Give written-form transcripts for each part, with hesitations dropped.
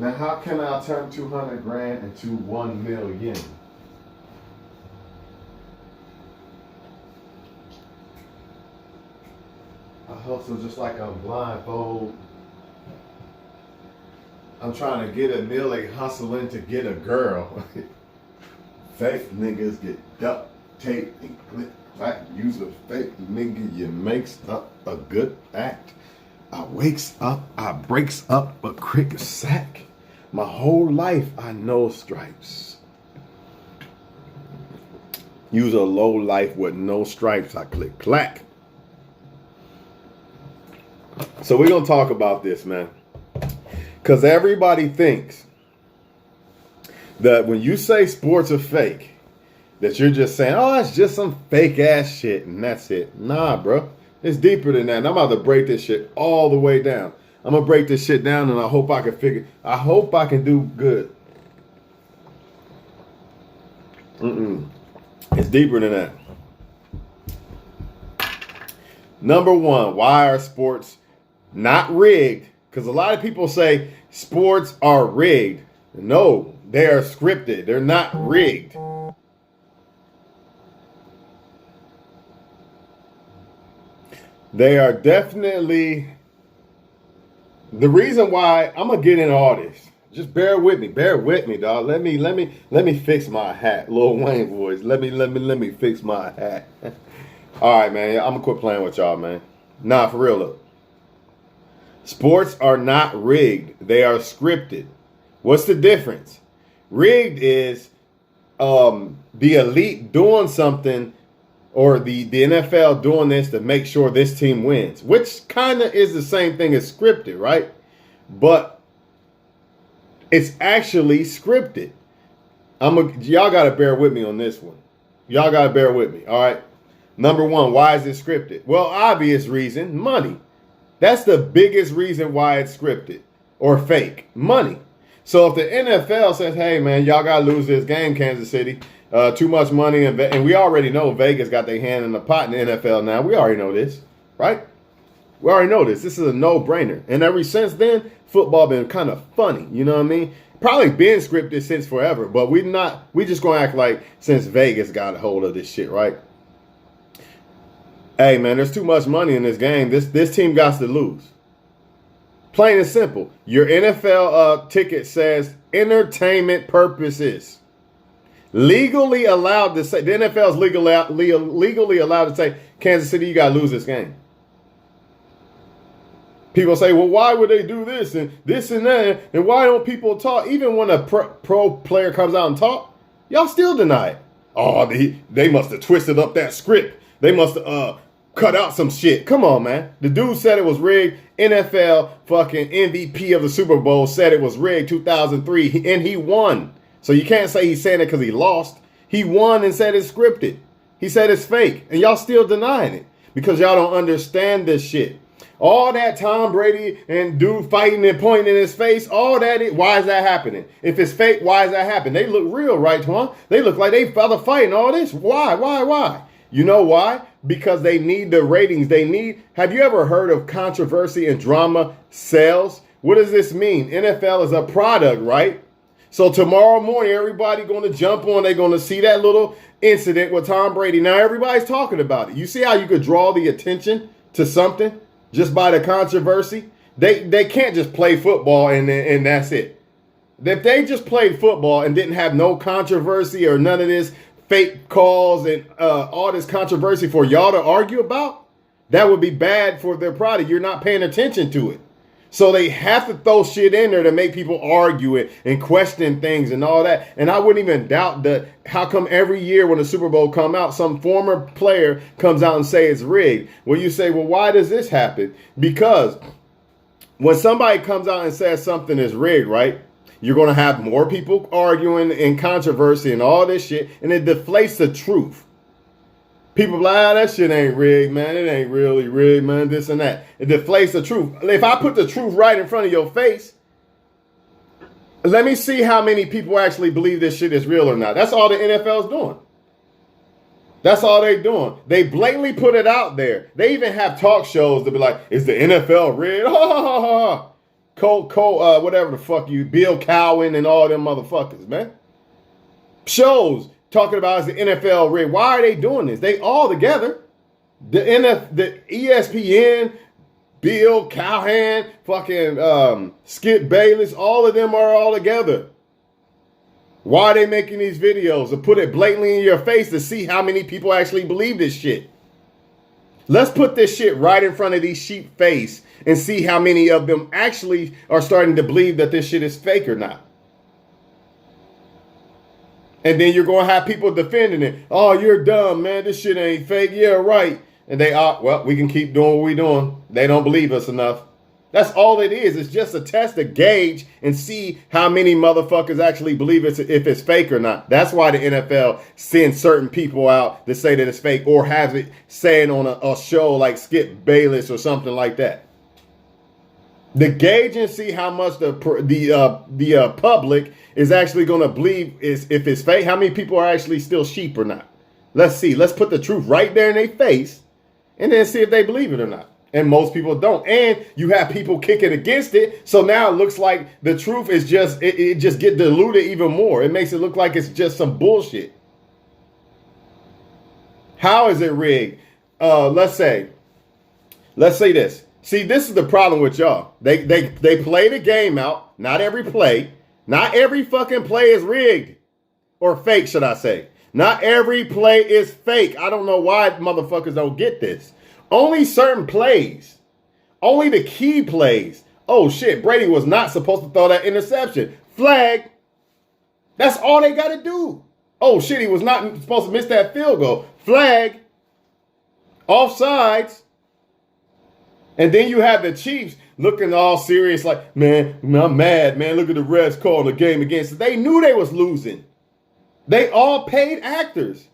Now, how can I turn 200 grand into 1 million? I hustle just like I'm blindfold. I'm trying to get a million, hustling to get a girl. Fake niggas get duct tape and click clack. Use a fake nigga, you makes up a good act. I wakes up, I breaks up a crick sack. My whole life I know stripes. Use a low life with no stripes. I click clack. So we're gonna talk about this, man. Cause everybody thinks that when you say sports are fake, that you're just saying, oh, it's just some fake ass shit and that's it. Nah, bro. It's deeper than that. And I'm about to break this shit all the way down. I'm gonna break this shit down and I hope I can do good. It's deeper than that. Number one, why are sports not rigged? Because a lot of people say sports are rigged. No, they are scripted. They're not rigged. They are definitely the reason why. I'm gonna get into all this. Just bear with me, dog. Let me fix my hat, Lil Wayne voice. Let me fix my hat. All right, man. I'm gonna quit playing with y'all, man. Nah, for real, look. Sports are not rigged. They are scripted. What's the difference? Rigged is the elite doing something, or the NFL doing this to make sure this team wins, which kind of is the same thing as scripted, right? But it's actually scripted. Y'all got to bear with me on this one. Y'all got to bear with me, all right? Number one, why is it scripted? Well, obvious reason, money. That's the biggest reason why it's scripted or fake, money. So if the NFL says, hey, man, y'all got to lose this game, Kansas City, too much money, and we already know Vegas got their hand in the pot in the NFL now. We already know this, right? We already know this. This is a no-brainer. And ever since then, football been kind of funny, you know what I mean? Probably been scripted since forever, but we just going to act like since Vegas got a hold of this shit, right? Hey, man, there's too much money in this game. This team got to lose. Plain and simple. Your NFL ticket says entertainment purposes. Legally allowed to say, the NFL is legally allowed to say, Kansas City, you got to lose this game. People say, well, why would they do this and that? And why don't people talk? Even when a pro player comes out and talk, y'all still deny it. Oh, they must have twisted up that script. They must have cut out some shit. Come on, man. The dude said it was rigged. NFL fucking MVP of the Super Bowl said it was rigged 2003, and he won. So you can't say he's saying it because he lost. He won and said it's scripted. He said it's fake, and y'all still denying it because y'all don't understand this shit. All that Tom Brady and dude fighting and pointing in his face, all that, why is that happening? If it's fake, why is that happening? They look real, right, Twan? They look like they fella fighting all this. Why? You know why? Because they need the ratings. Have you ever heard of controversy and drama sells? What does this mean? NFL is a product, right? So tomorrow morning, everybody going to jump on. They're going to see that little incident with Tom Brady. Now everybody's talking about it. You see how you could draw the attention to something just by the controversy? They can't just play football and that's it. If they just played football and didn't have no controversy or none of this fake calls and all this controversy for y'all to argue about, that would be bad for their product. You're not paying attention to it. So they have to throw shit in there to make people argue it and question things and all that. And I wouldn't even doubt that. How come every year when the Super Bowl come out, some former player comes out and say it's rigged? Well, you say, well, why does this happen? Because when somebody comes out and says something is rigged, right? You're going to have more people arguing and controversy and all this shit. And it deflates the truth. People be like, that shit ain't rigged, man. It ain't really rigged, man. This and that. It deflates the truth. If I put the truth right in front of your face, let me see how many people actually believe this shit is real or not. That's all the NFL's doing. That's all they doing. They blatantly put it out there. They even have talk shows to be like, is the NFL rigged? Ha, ha, ha, ha. Whatever the fuck Bill Cowan and all them motherfuckers, man. Shows talking about as the NFL rig. Why are they doing this? They all together. The ESPN, Bill Callahan, fucking Skip Bayless, all of them are all together. Why are they making these videos? To put it blatantly in your face to see how many people actually believe this shit. Let's put this shit right in front of these sheep face and see how many of them actually are starting to believe that this shit is fake or not. And then you're going to have people defending it. Oh, you're dumb, man. This shit ain't fake. Yeah, right. And they are, well, we can keep doing what we're doing. They don't believe us enough. That's all it is. It's just a test to gauge and see how many motherfuckers actually believe if it's fake or not. That's why the NFL sends certain people out to say that it's fake or has it saying on a show like Skip Bayless or something like that. The gauge and see how much the public is actually going to believe if it's fake. How many people are actually still sheep or not? Let's see. Let's put the truth right there in their face and then see if they believe it or not. And most people don't. And you have people kicking against it. So now it looks like the truth is just, it just get diluted even more. It makes it look like it's just some bullshit. How is it rigged? Let's say this. See, this is the problem with y'all. They play the game out. Not every play. Not every fucking play is rigged. Or fake, should I say. Not every play is fake. I don't know why motherfuckers don't get this. Only certain plays. Only the key plays. Oh shit, Brady was not supposed to throw that interception. Flag. That's all they got to do. Oh shit, he was not supposed to miss that field goal. Flag. Offsides. And then you have the Chiefs looking all serious like, man, I'm mad, man. Look at the refs calling the game against us. They knew they was losing. They all paid actors.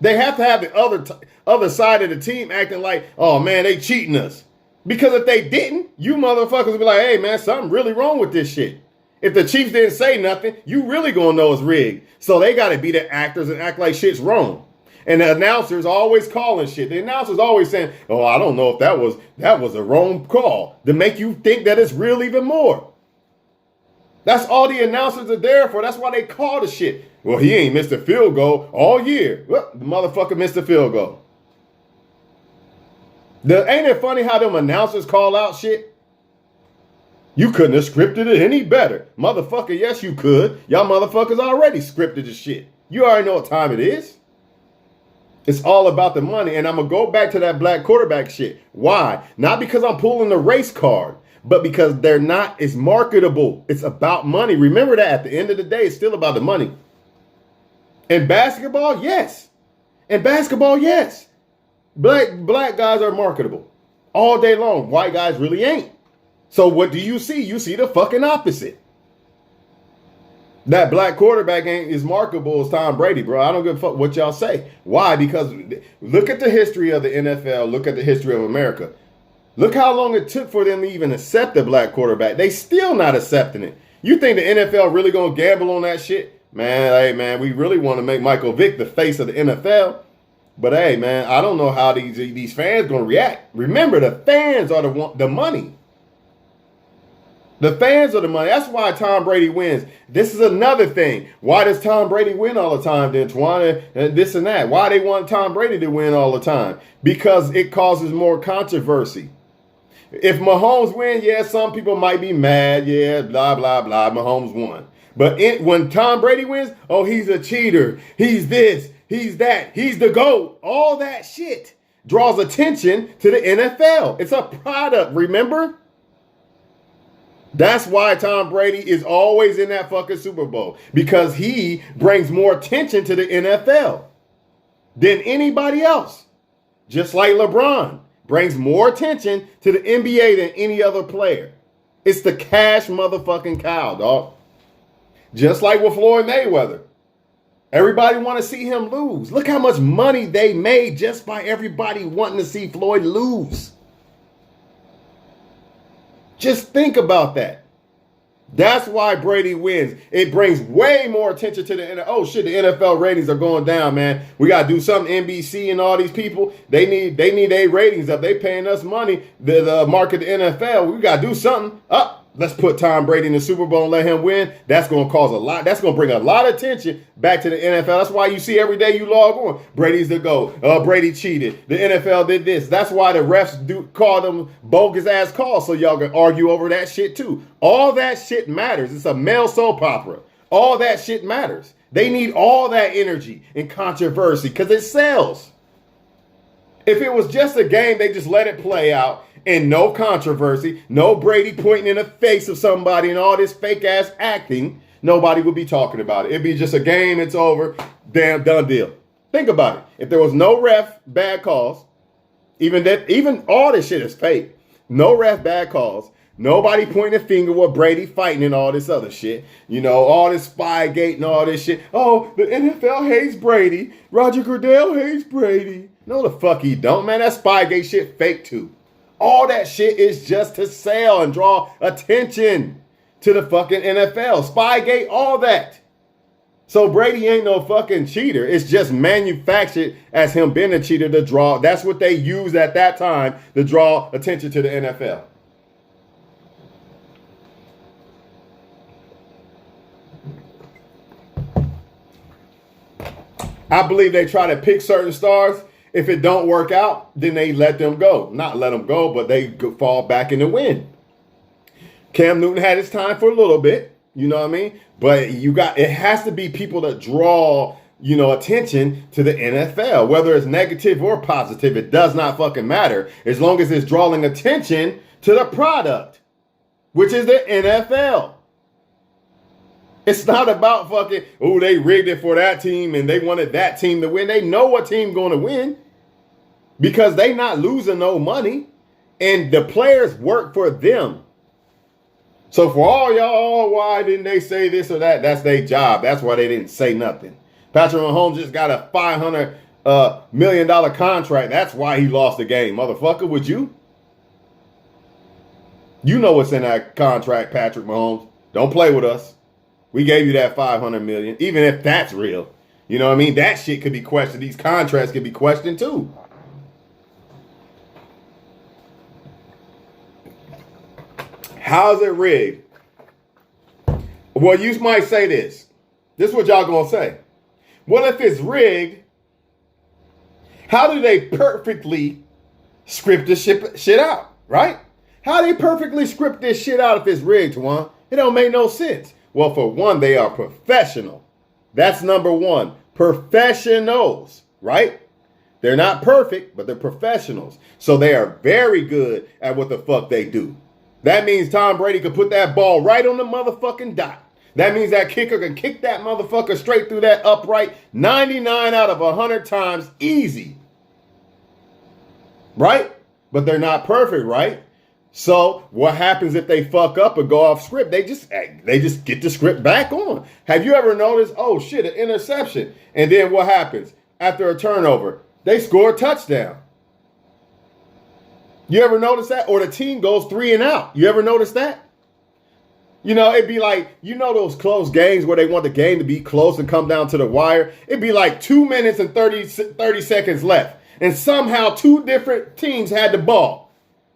They have to have the other side of the team acting like, oh man, they cheating us. Because if they didn't, you motherfuckers would be like, hey man, something really wrong with this shit. If the Chiefs didn't say nothing, you really gonna know it's rigged. So they gotta be the actors and act like shit's wrong. And the announcers always calling shit. The announcers always saying, oh, I don't know if that was a wrong call, to make you think that it's real even more. That's all the announcers are there for. That's why they call the shit. Well, he ain't missed a field goal all year. Well, the motherfucker missed a field goal. Ain't it funny how them announcers call out shit? You couldn't have scripted it any better. Motherfucker, yes you could. Y'all motherfuckers already scripted the shit. You already know what time it is. It's all about the money. And I'm going to go back to that black quarterback shit. Why? Not because I'm pulling the race card, but because they're not as marketable. It's about money. Remember that at the end of the day, it's still about the money. In basketball, yes. In basketball, yes. Black guys are marketable all day long. White guys really ain't. So what do you see? You see the fucking opposite. That black quarterback ain't as marketable as Tom Brady, bro. I don't give a fuck what y'all say. Why? Because look at the history of the NFL. Look at the history of America. Look how long it took for them to even accept the black quarterback. They still not accepting it. You think the NFL really gonna gamble on that shit? Man, hey man, we really want to make Michael Vick the face of the NFL. But hey man, I don't know how these fans gonna react. Remember, the fans are the money. The fans are the money. That's why Tom Brady wins. This is another thing. Why does Tom Brady win all the time then, Twan? And this and that. Why they want Tom Brady to win all the time? Because it causes more controversy. If Mahomes wins, yeah, some people might be mad. Yeah, blah, blah, blah. Mahomes won. But when Tom Brady wins, oh, he's a cheater. He's this. He's that. He's the GOAT. All that shit draws attention to the NFL. It's a product, remember? That's why Tom Brady is always in that fucking Super Bowl. Because he brings more attention to the NFL than anybody else. Just like LeBron brings more attention to the NBA than any other player. It's the cash motherfucking cow, dog. Just like with Floyd Mayweather. Everybody want to see him lose. Look how much money they made just by everybody wanting to see Floyd lose. Just think about that. That's why Brady wins. It brings way more attention to the NFL. Oh shit, the NFL ratings are going down, man. We gotta do something. NBC and all these people, they need their ratings up. They paying us money to market the NFL. We gotta do something. Up. let's put Tom Brady in the Super Bowl and let him win. That's going to cause a lot. That's going to bring a lot of attention back to the NFL. That's why you see every day you log on, Brady's the GOAT. Brady cheated. The NFL did this. That's why the refs do call them bogus ass calls, so y'all can argue over that shit too. All that shit matters. It's a male soap opera. All that shit matters. They need all that energy and controversy because it sells. If it was just a game, they just let it play out and no controversy, no Brady pointing in the face of somebody and all this fake ass acting, nobody would be talking about it. It'd be just a game, it's over, damn, done deal. Think about it. If there was no ref bad calls, even all this shit is fake. No ref bad calls. Nobody pointing a finger with Brady fighting and all this other shit. You know, all this Spygate and all this shit. Oh, the NFL hates Brady. Roger Goodell hates Brady. No, the fuck he don't, man. That Spygate shit fake too. All that shit is just to sell and draw attention to the fucking NFL. Spygate, all that. So Brady ain't no fucking cheater. It's just manufactured as him being a cheater to draw. That's what they used at that time to draw attention to the NFL. I believe they try to pick certain stars. If it don't work out, then they let them go. Not let them go, but they fall back in the wind. Cam Newton had his time for a little bit, you know what I mean? But it has to be people that draw, attention to the NFL. Whether it's negative or positive, it does not fucking matter. As long as it's drawing attention to the product, which is the NFL. It's not about fucking, they rigged it for that team and they wanted that team to win. They know what team going to win because they not losing no money and the players work for them. So for all y'all, why didn't they say this or that? That's their job. That's why they didn't say nothing. Patrick Mahomes just got a $500 million contract. That's why he lost the game. Motherfucker, would you? You know what's in that contract, Patrick Mahomes. Don't play with us. We gave you that $500 million, even if that's real. You know what I mean? That shit could be questioned. These contracts could be questioned too. How's it rigged? Well, you might say this. This is what y'all gonna say. Well, if it's rigged, how do they perfectly script this shit out, right? How do they perfectly script this shit out if it's rigged, Juan? It don't make no sense. Well, for one, they are professional. That's number one. Professionals, right? They're not perfect, but they're professionals. So they are very good at what the fuck they do. That means Tom Brady could put that ball right on the motherfucking dot. That means that kicker can kick that motherfucker straight through that upright 99 out of 100 times easy. Right? But they're not perfect, right? So what happens if they fuck up or go off script? They just get the script back on. Have you ever noticed, oh shit, an interception. And then what happens? After a turnover, they score a touchdown. You ever notice that? Or the team goes 3 and out. You ever notice that? It'd be like, those close games where they want the game to be close and come down to the wire. It'd be like 2 minutes and 30 seconds left. And somehow 2 different teams had the ball.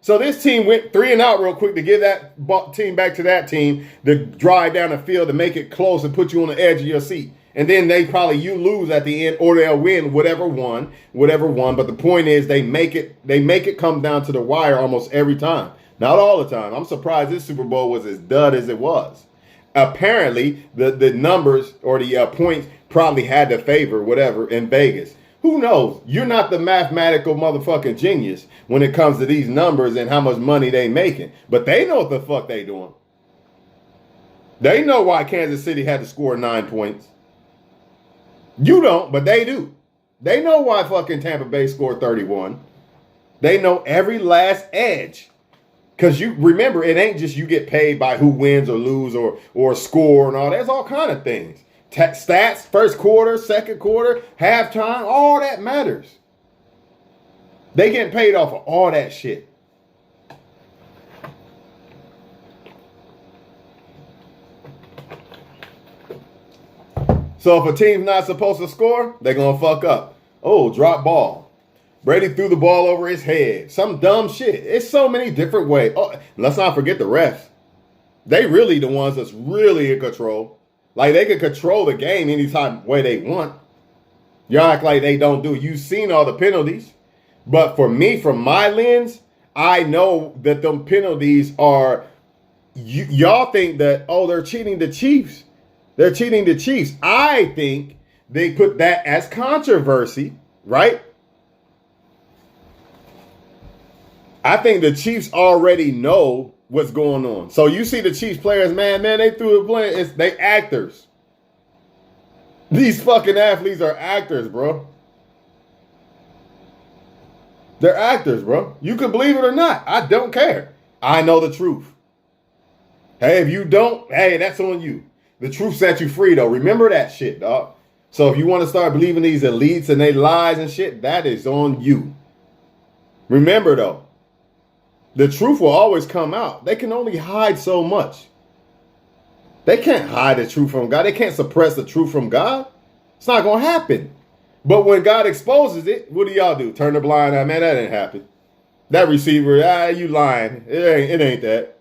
So this team went 3 and out real quick to give that team back to that team to drive down the field to make it close and put you on the edge of your seat. And then you lose at the end, or they'll win whatever won. But the point is they make it come down to the wire almost every time. Not all the time. I'm surprised this Super Bowl was as dud as it was. Apparently, the numbers or the points probably had to favor whatever in Vegas. Who knows? You're not the mathematical motherfucking genius when it comes to these numbers and how much money they making. But they know what the fuck they doing. They know why Kansas City had to score 9 points. You don't, but they do. They know why fucking Tampa Bay scored 31. They know every last edge. Because you remember, it ain't just you get paid by who wins or lose or score and all. There's all kind of things. Stats, first quarter, second quarter, halftime, all that matters. They getting paid off of all that shit. So if a team's not supposed to score, they're going to fuck up. Oh, drop ball. Brady threw the ball over his head. Some dumb shit. It's so many different ways. Oh, let's not forget the refs. They really the ones that's really in control. Like they can control the game anytime way they want. Y'all act like they don't do it. You've seen all the penalties. But for me, from my lens, I know that them penalties are, y'all think that, oh, they're cheating the Chiefs. They're cheating the Chiefs. I think they put that as controversy, right? I think the Chiefs already know what's going on. So you see the Chiefs players, man, they threw a blame. They actors. These fucking athletes are actors, bro. They're actors, bro. You can believe it or not. I don't care. I know the truth. Hey, if you don't, hey, that's on you. The truth set you free, though. Remember that shit, dog. So if you want to start believing these elites and they lies and shit, that is on you. Remember, though, the truth will always come out. They can only hide so much. They can't hide the truth from God. They can't suppress the truth from God. It's not going to happen. But when God exposes it, what do y'all do? Turn the blind eye. Man, that didn't happen. That receiver, you lying. It ain't that.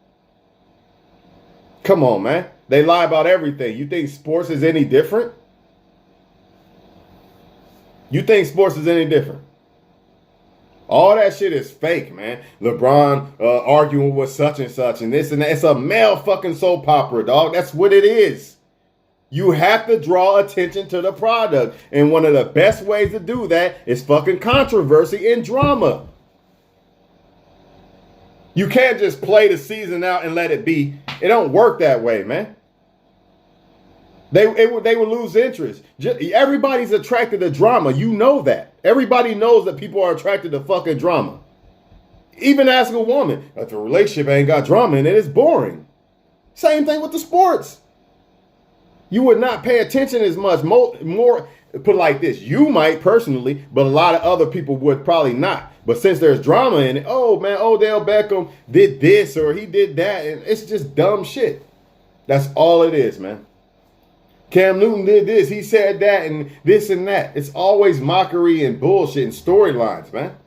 Come on, man. They lie about everything. You think sports is any different? You think sports is any different? All that shit is fake, man. LeBron arguing with such and such and this and that. It's a male fucking soap opera, dog. That's what it is. You have to draw attention to the product. And one of the best ways to do that is fucking controversy and drama. You can't just play the season out and let it be. It don't work that way, man. They would lose interest. Everybody's attracted to drama. You know that. Everybody knows that people are attracted to fucking drama. Even ask a woman, if a relationship ain't got drama in it, it's boring. Same thing with the sports. You would not pay attention as much. More put it like this. You might personally, but a lot of other people would probably not. But since there's drama in it, oh man, Odell Beckham did this or he did that. And it's just dumb shit. That's all it is, man. Cam Newton did this, he said that, and this and that. It's always mockery and bullshit and storylines, man.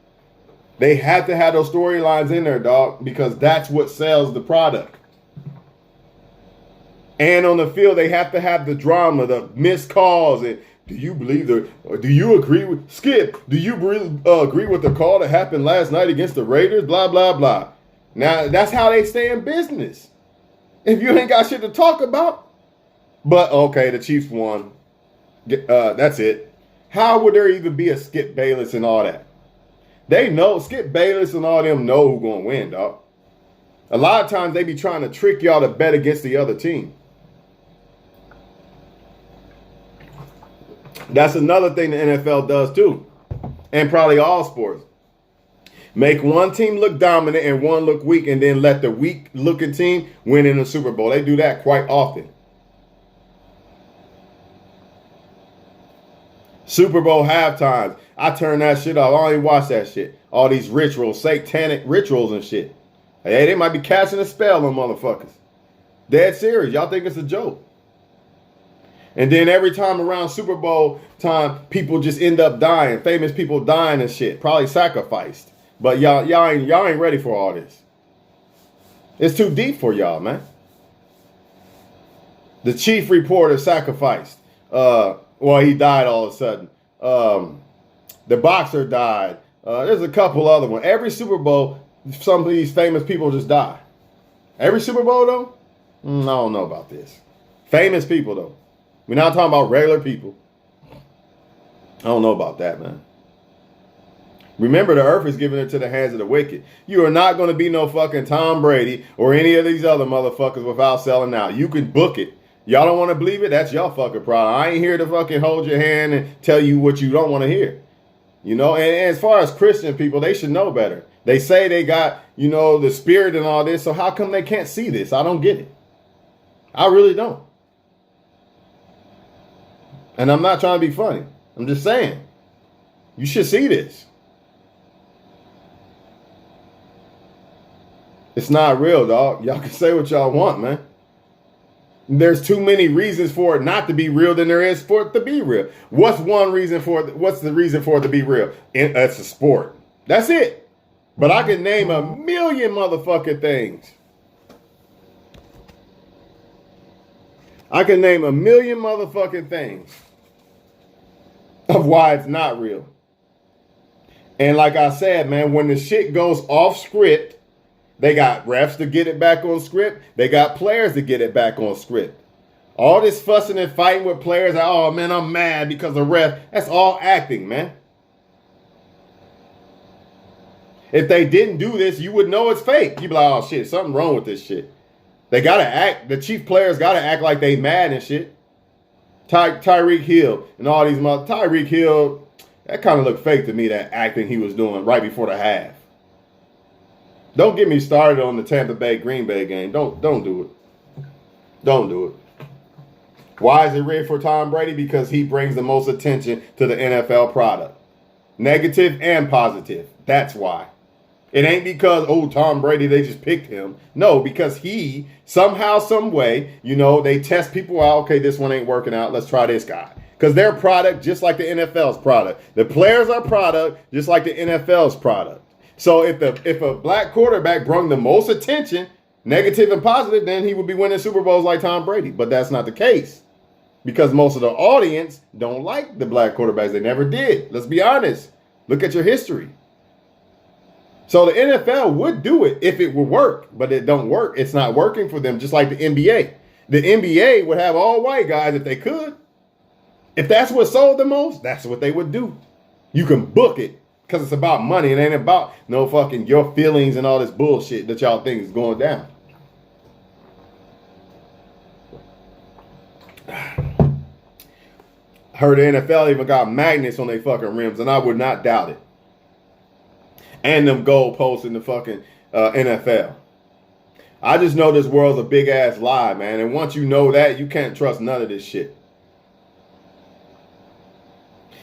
They have to have those storylines in there, dog, because that's what sells the product. And on the field, they have to have the drama, the missed calls, and do you believe or do you agree with Skip? Do you agree with the call that happened last night against the Raiders? Blah, blah, blah. Now, that's how they stay in business. If you ain't got shit to talk about. But, okay, the Chiefs won. That's it. How would there even be a Skip Bayless and all that? They know, Skip Bayless and all them know who's going to win, dog. A lot of times they be trying to trick y'all to bet against the other team. That's another thing the NFL does too. And probably all sports. Make one team look dominant and one look weak and then let the weak-looking team win in the Super Bowl. They do that quite often. Super Bowl halftimes. I turn that shit off. I don't even watch that shit. All these rituals, satanic rituals and shit. Hey, they might be casting a spell on motherfuckers. Dead serious. Y'all think it's a joke. And then every time around Super Bowl time, people just end up dying. Famous people dying and shit. Probably sacrificed. But y'all ain't ready for all this. It's too deep for y'all, man. The chief reporter sacrificed. Well, he died all of a sudden. The boxer died. There's a couple other ones. Every Super Bowl, some of these famous people just die. Every Super Bowl, though? I don't know about this. Famous people, though. We're not talking about regular people. I don't know about that, man. Remember, the earth is given into the hands of the wicked. You are not going to be no fucking Tom Brady or any of these other motherfuckers without selling out. You can book it. Y'all don't want to believe it? That's your fucking problem. I ain't here to fucking hold your hand and tell you what you don't want to hear. You know, and as far as Christian people, they should know better. They say they got, you know, the spirit and all this, so how come they can't see this? I don't get it. I really don't. And I'm not trying to be funny. I'm just saying. You should see this. It's not real, dog. Y'all can say what y'all want, man. There's too many reasons for it not to be real than there is for it to be real. What's the reason for it to be real? It's a sport. That's it. But I can name a million motherfucking things. I can name a million motherfucking things of why it's not real. And like I said, man, when the shit goes off script, they got refs to get it back on script. They got players to get it back on script. All this fussing and fighting with players, oh man, I'm mad because of ref. That's all acting, man. If they didn't do this, you would know it's fake. You'd be like, oh shit, something wrong with this shit. They gotta act, the chief players gotta act like they mad and shit. Tyreek Hill and all these Tyreek Hill, that kind of looked fake to me, that acting he was doing right before the half. Don't get me started on the Tampa Bay Green Bay game. Don't do it. Don't do it. Why is it rigged for Tom Brady? Because he brings the most attention to the NFL product. Negative and positive. That's why. It ain't because, oh, Tom Brady, they just picked him. No, because he, somehow, some way, you know, they test people out. Okay, this one ain't working out. Let's try this guy. Because they're product just like the NFL's product. The players are product just like the NFL's product. So if a black quarterback brought the most attention, negative and positive, then he would be winning Super Bowls like Tom Brady. But that's not the case. Because most of the audience don't like the black quarterbacks. They never did. Let's be honest. Look at your history. So the NFL would do it if it would work, but it don't work. It's not working for them, just like the NBA. The NBA would have all white guys if they could. If that's what sold the most, that's what they would do. You can book it because it's about money. It ain't about no fucking your feelings and all this bullshit that y'all think is going down. Heard the NFL even got magnets on their fucking rims, and I would not doubt it. And them goalposts in the fucking NFL. I just know this world's a big ass lie, man. And once you know that, you can't trust none of this shit.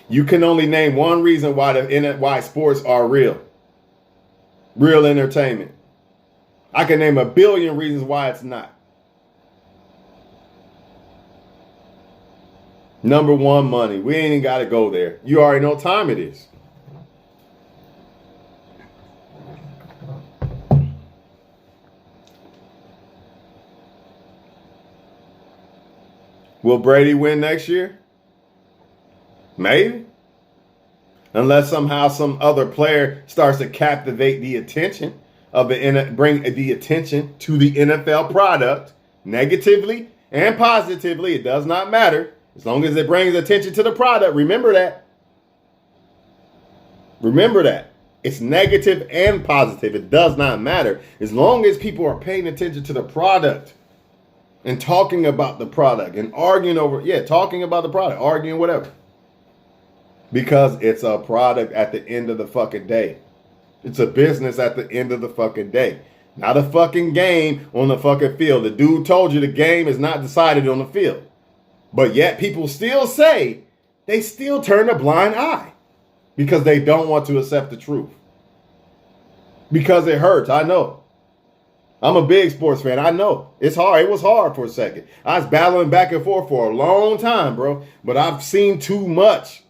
You can only name one reason why sports are real. Real entertainment. I can name a billion reasons why it's not. Number one, money. We ain't even got to go there. You already know what time it is. Will Brady win next year? Maybe. Unless somehow some other player starts to captivate the attention of bring the attention to the NFL product negatively and positively. It does not matter. As long as it brings attention to the product, remember that. Remember that. It's negative and positive. It does not matter. As long as people are paying attention to the product and talking about the product and arguing over, talking about the product, arguing whatever. Because it's a product at the end of the fucking day. It's a business at the end of the fucking day. Not a fucking game on the fucking field. The dude told you the game is not decided on the field. But yet people still say, they still turn a blind eye because they don't want to accept the truth. Because it hurts, I know. I'm a big sports fan, I know. It's hard, it was hard for a second. I was battling back and forth for a long time, bro. But I've seen too much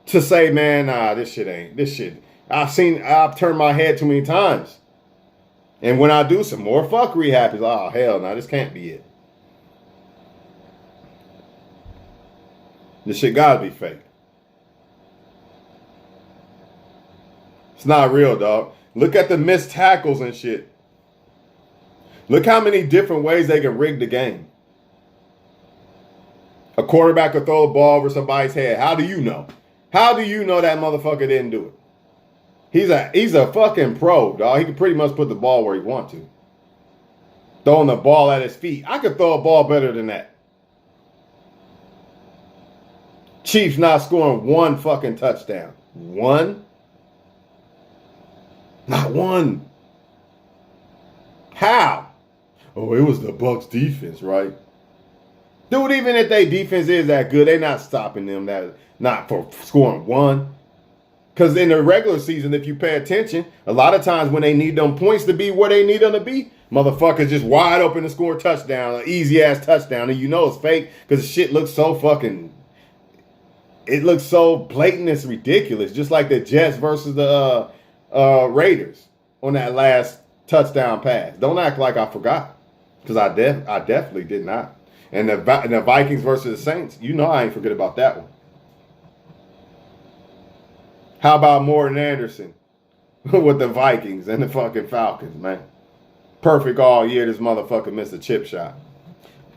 to say, man, nah, this shit. I've turned my head too many times. And when I do, some more fuckery happens. Oh, hell no, this can't be it. This shit gotta be fake. It's not real, dog. Look at the missed tackles and shit. Look how many different ways they can rig the game. A quarterback could throw a ball over somebody's head. How do you know? How do you know that motherfucker didn't do it? He's a fucking pro, dog. He can pretty much put the ball where he wants to. Throwing the ball at his feet. I could throw a ball better than that. Chiefs not scoring one fucking touchdown. One? Not one. How? Oh, it was the Bucs defense, right? Dude, even if their defense is that good, they not stopping them not for scoring one. Because in the regular season, if you pay attention, a lot of times when they need them points to be where they need them to be, motherfuckers just wide open to score a touchdown, an easy-ass touchdown, and you know it's fake because the shit looks so fucking... It looks so blatant, it's ridiculous. Just like the Jets versus the Raiders on that last touchdown pass. Don't act like I forgot. Because I definitely did not. And the Vikings versus the Saints, you know I ain't forget about that one. How about Morten Andersen with the Vikings and the fucking Falcons, man? Perfect all year, this motherfucker missed a chip shot.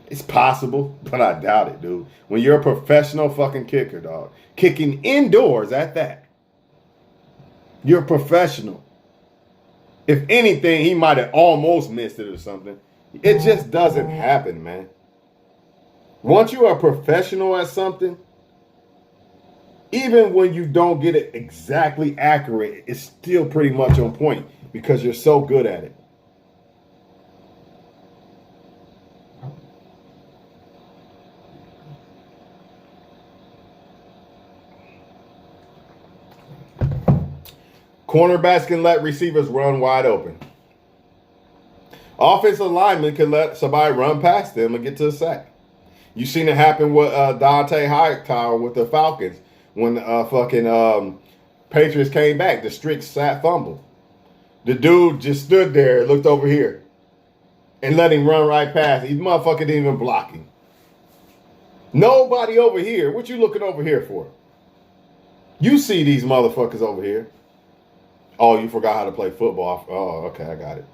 It's possible, but I doubt it, dude. When you're a professional fucking kicker, dog, kicking indoors at that, you're a professional. If anything, he might have almost missed it or something. It just doesn't happen, man. Once you are a professional at something, even when you don't get it exactly accurate, it's still pretty much on point because you're so good at it. Cornerbacks can let receivers run wide open. Offensive linemen can let somebody run past them and get to the sack. You seen it happen with Dante Hightower with the Falcons when Patriots came back. The strict sack fumble. The dude just stood there, looked over here, and let him run right past. He motherfucker didn't even block him. Nobody over here. What you looking over here for? You see these motherfuckers over here. Oh, you forgot how to play football. Oh, okay, I got it.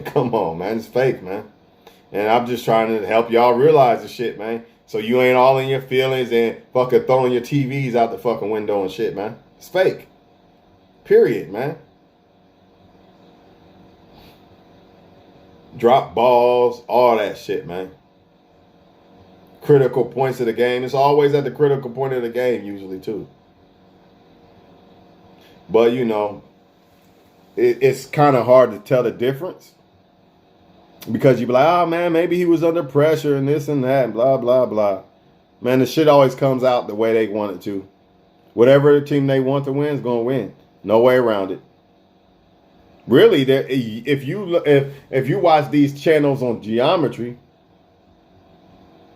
Come on, man. It's fake, man. And I'm just trying to help y'all realize the shit, man. So you ain't all in your feelings and fucking throwing your TVs out the fucking window and shit, man. It's fake. Period, man. Drop balls, all that shit, man. Critical points of the game. It's always at the critical point of the game, usually, too. But, you know, it's kind of hard to tell the difference. Because you be like, oh, man, maybe he was under pressure and this and that, and blah, blah, blah. Man, the shit always comes out the way they want it to. Whatever team they want to win is going to win. No way around it. Really, if you watch these channels on geometry,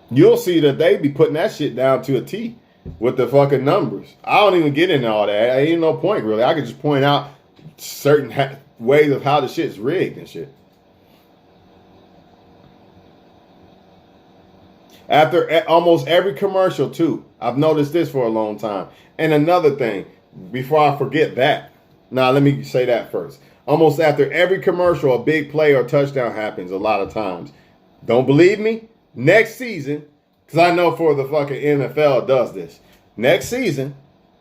you'll see that they be putting that shit down to a T with the fucking numbers. I don't even get into all that. Ain't no point, really. I could just point out certain ways of how the shit's rigged and shit. After almost every commercial, too. I've noticed this for a long time. And another thing, before I forget that. Now, let me say that first. Almost after every commercial, a big play or touchdown happens a lot of times. Don't believe me? Next season, because I know for the fucking NFL it does this. Next season,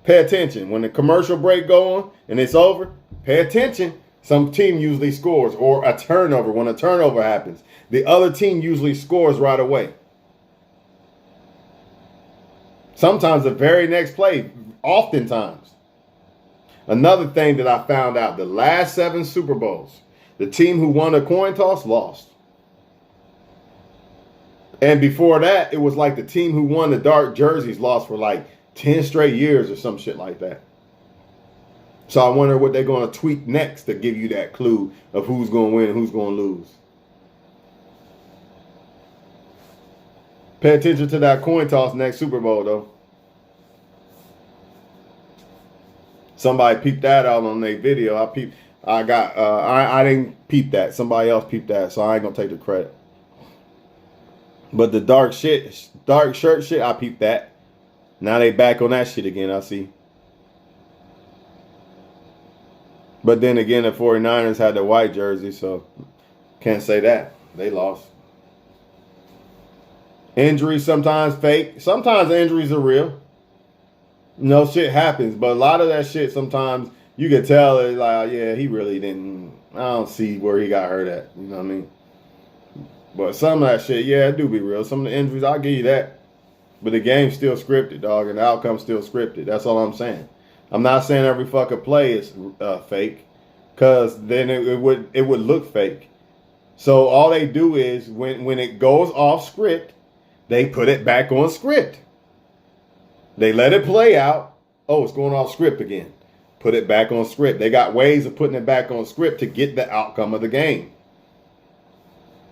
pay attention. When the commercial break go on and it's over, pay attention. Some team usually scores, or a turnover. When a turnover happens, the other team usually scores right away. Sometimes the very next play, oftentimes. Another thing that I found out, the last 7 Super Bowls, the team who won a coin toss lost. And before that, it was like the team who won the dark jerseys lost for like 10 straight years or some shit like that. So I wonder what they're going to tweak next to give you that clue of who's going to win and who's going to lose. Pay attention to that coin toss next Super Bowl, though. Somebody peeped that out on their video. I didn't peep that. Somebody else peeped that, so I ain't gonna take the credit. But the dark shirt shit, I peeped that. Now they back on that shit again, I see. But then again, the 49ers had the white jersey, so can't say that. They lost. Injuries sometimes fake. Sometimes injuries are real. No, shit happens, but a lot of that shit sometimes you can tell it's like, yeah, he really didn't. I don't see where he got hurt at. You know what I mean? But some of that shit, yeah, it do be real. Some of the injuries, I'll give you that. But the game's still scripted, dog, and the outcome's still scripted. That's all I'm saying. I'm not saying every fucking play is fake, because then it would look fake. So all they do is when it goes off script, they put it back on script. They let it play out. Oh, it's going off script again. Put it back on script. They got ways of putting it back on script to get the outcome of the game.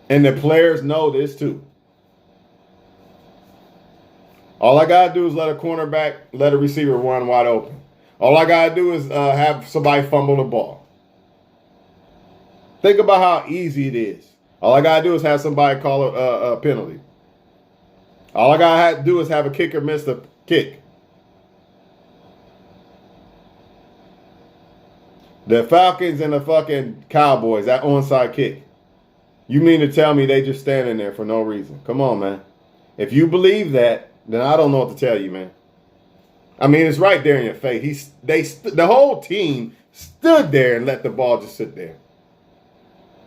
And the players know this too. All I got to do is let a receiver run wide open. All I got to do is have somebody fumble the ball. Think about how easy it is. All I gotta do is have somebody call a penalty. All I gotta do is have a kicker miss the kick. The Falcons and the fucking Cowboys, that onside kick. You mean to tell me they just standing there for no reason? Come on, man. If you believe that, then I don't know what to tell you, man. I mean, it's right there in your face. The whole team stood there and let the ball just sit there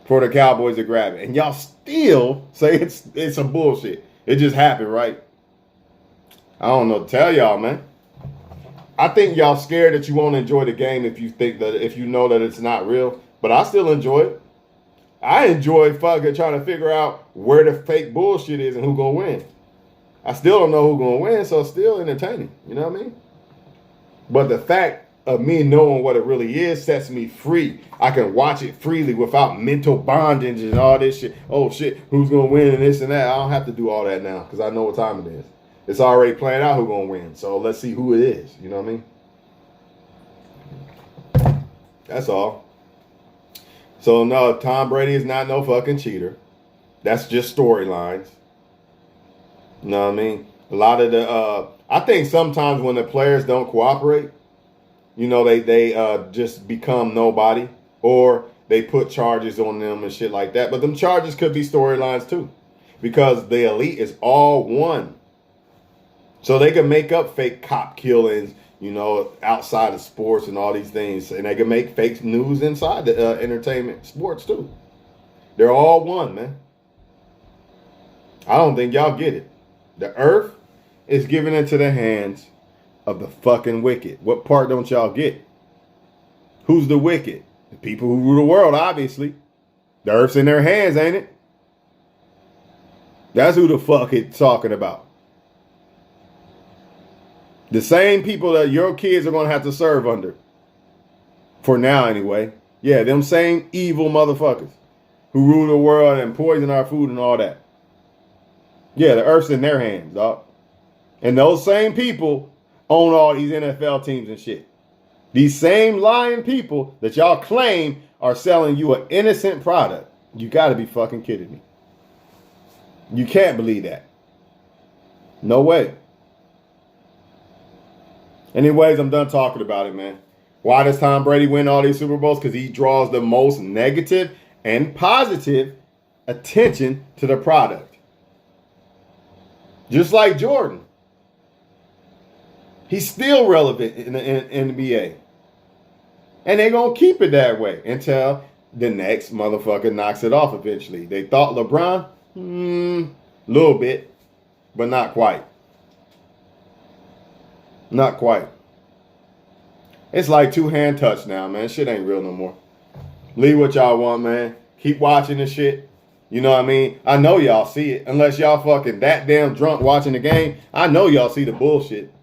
for the Cowboys to grab it, and y'all still say it's some bullshit. It just happened, right? I don't know what to tell y'all, man. I think y'all scared that you won't enjoy the game if you know that it's not real. But I still enjoy it. I enjoy fucking trying to figure out where the fake bullshit is and who's gonna win. I still don't know who's gonna win, so it's still entertaining. You know what I mean? But the fact of me knowing what it really is sets me free. I can watch it freely without mental bondage and all this shit. Oh shit, who's gonna win and this and that? I don't have to do all that now because I know what time it is. It's already planned out who's gonna win. So let's see who it is. You know what I mean? That's all. So no, Tom Brady is not no fucking cheater. That's just storylines. You know what I mean? A lot of the I think sometimes when the players don't cooperate, you know, they just become nobody, or they put charges on them and shit like that. But them charges could be storylines too, because the elite is all one. So they can make up fake cop killings, you know, outside of sports and all these things. And they can make fake news inside the entertainment sports too. They're all one, man. I don't think y'all get it. The earth is given into the hands of the fucking wicked. What part don't y'all get? Who's the wicked? The people who rule the world, obviously. The earth's in their hands, ain't it? That's who the fuck it's talking about. The same people that your kids are going to have to serve under. For now, anyway. Yeah, them same evil motherfuckers who rule the world and poison our food and all that. Yeah, the earth's in their hands, dog. And those same people own all these NFL teams and shit. These same lying people that y'all claim are selling you an innocent product. You got to be fucking kidding me. You can't believe that. No way. Anyways, I'm done talking about it, man. Why does Tom Brady win all these Super Bowls? Because he draws the most negative and positive attention to the product. Just like Jordan. He's still relevant in the NBA. And they're going to keep it that way until the next motherfucker knocks it off eventually. They thought LeBron? Little bit, but not quite. Not quite. It's like two-hand touch now, man. Shit ain't real no more. Leave what y'all want, man. Keep watching this shit. You know what I mean? I know y'all see it. Unless y'all fucking that damn drunk watching the game, I know y'all see the bullshit.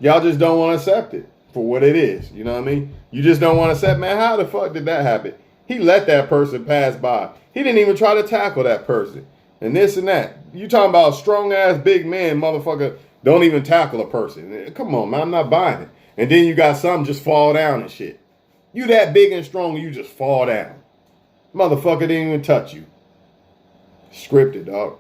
Y'all just don't want to accept it for what it is. You know what I mean? You just don't want to accept, man, how the fuck did that happen? He let that person pass by. He didn't even try to tackle that person. And this and that. You talking about a strong-ass big man, motherfucker, don't even tackle a person. Come on, man, I'm not buying it. And then you got some just fall down and shit. You that big and strong, you just fall down. Motherfucker didn't even touch you. Scripted, dog.